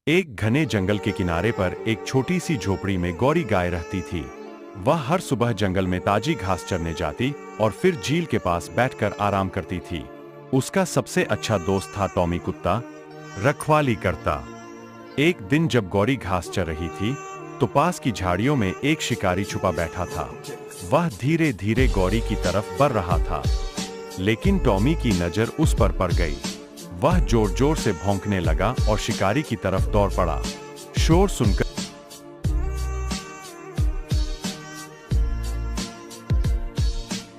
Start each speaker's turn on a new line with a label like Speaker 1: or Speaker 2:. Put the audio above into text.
Speaker 1: एक घने जंगल के किनारे पर एक छोटी सी झोपड़ी में गौरी गाय रहती थी। वह हर सुबह जंगल में ताजी घास चरने जाती और फिर झील के पास बैठकर आराम करती थी। उसका सबसे अच्छा दोस्त था टॉमी कुत्ता, रखवाली करता। एक दिन जब गौरी घास चर रही थी तो पास की झाड़ियों में एक शिकारी छुपा बैठा था। वह धीरे धीरे गौरी की तरफ बढ़ रहा था, लेकिन टॉमी की नजर उस पर पड़ गई। वह जोर जोर से भौंकने लगा और शिकारी की तरफ दौड़ पड़ा। शोर सुनकर